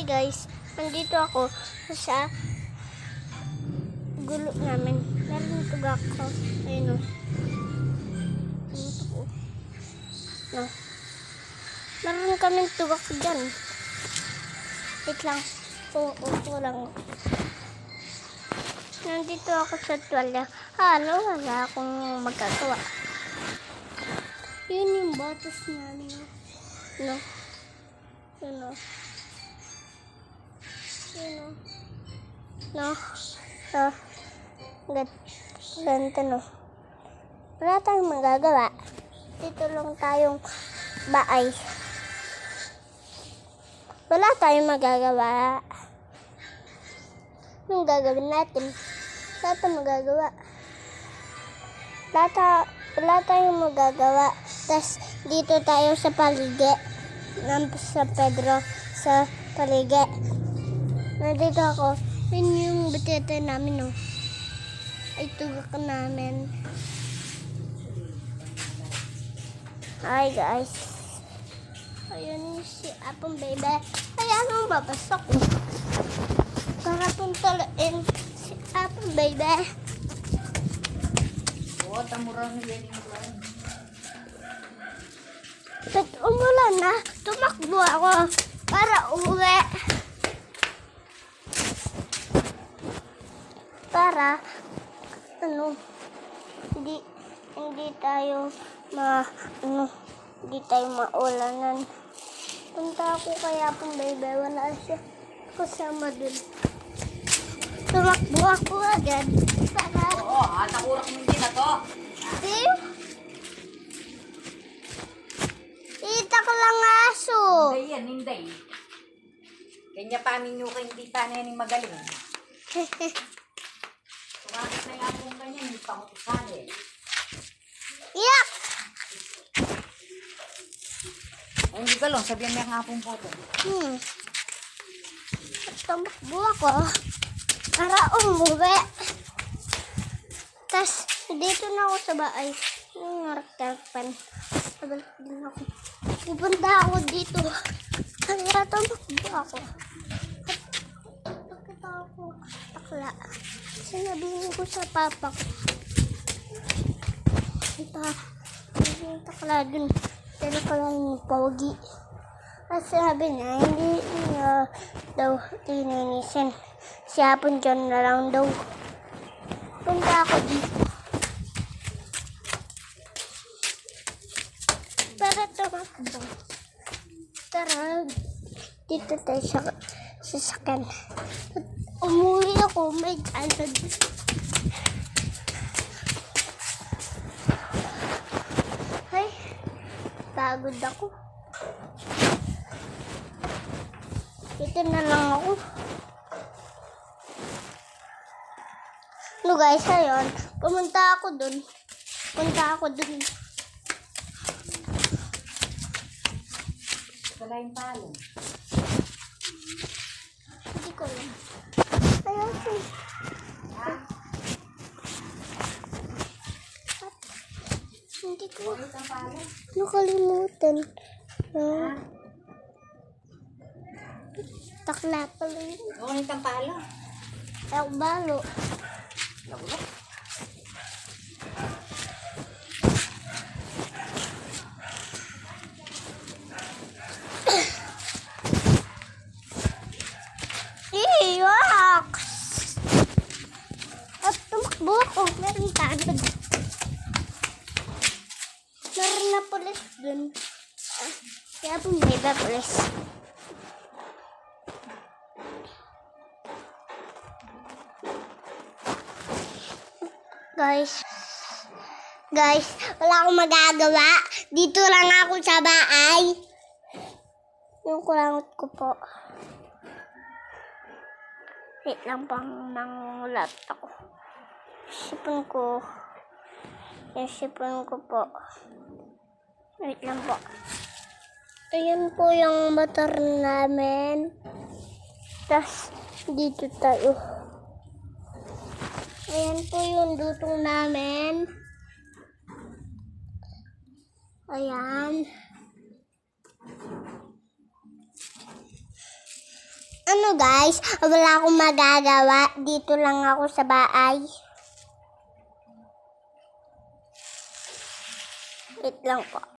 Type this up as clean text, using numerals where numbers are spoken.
Hi guys, nandito ako sa gulo namin. Meron tugak ko. Ayun o. No. Meron kaming tugak dyan. Wait lang. Oo lang. Nandito ako sa tuwalya. Wala akong magagawa. Yun yung batas namin. No. Yun o. No. Ganito no. Wala tayong magagawa. Dito lang tayong baay. Wala tayong magagawa. Anong gagawin natin? Wala tayong magagawa. Wala tayong magagawa. Tapos dito tayo sa paligid. Sa Pedro sa paligid. Nandito ako. Yun yung batete namin, no. Ay, tugak namin. Hi, guys. Ayun si Apong Baby. Ayan ang babasok. Karapong tuluin si Apong Baby. Oo, tamurang yan yung buwan. Pag umulan na, tumakbo ako para uwi. Para hindi tayo maulanan. Punta ako kaya Apong Baby, wala siya kasama dun. Tumakbo ako agad para Nakurak mo din na to. itak lang aso. Hindi yan, hindi. Kanya pa ninyo kayo hindi pa na yan magaling. Tumakit na yung akong kanya, hindi pa makusali. Iyak! Ay, hindi ka lang, sabihan mo yung akong photo. Tumakbo ako para umuwi. Tapos, dito na ako sa bahay. Yung naraktarpan. Nabalik din ako. Pupunta ako dito. Kaya tumakbo ako. At pagkita ako takla. Sinabihin ko sa papa ko. Yung takla dun. Pero pala yung pogi. At sabi na, hindi niya daw tininisin. Si Hapon dyan na lang daw. Punta ako dito. Para tumakbo. Tara, dito tayo sa sasakyan. At umuwi ako, may alad. Ay, pagod ako. Dito na lang ako. No guys, ayun. Pumunta ako dun. Wala yung palo. Hindi ko lang. Ayun. Hindi ko. Nakalimutan. Takla pala yun. Oo, yung palo. Ayaw balo. Nakulak. Iyak! At tumakbo ako. Meron tanod. Meron na pulis dun. Kaya bumeba pulis. Guys, wala akong magagawa. Dito lang ako sa bahay. Yung kulangot ko po. Wait lang pang nangulat ako. Yung sipon ko po. Wait lang po. Ayan po yung motor namin. Tapos, dito tayo. Ayan po yung dutong namin. Ayan. Ano guys, wala akong magagawa. Dito lang ako sa bahay. Wait lang po.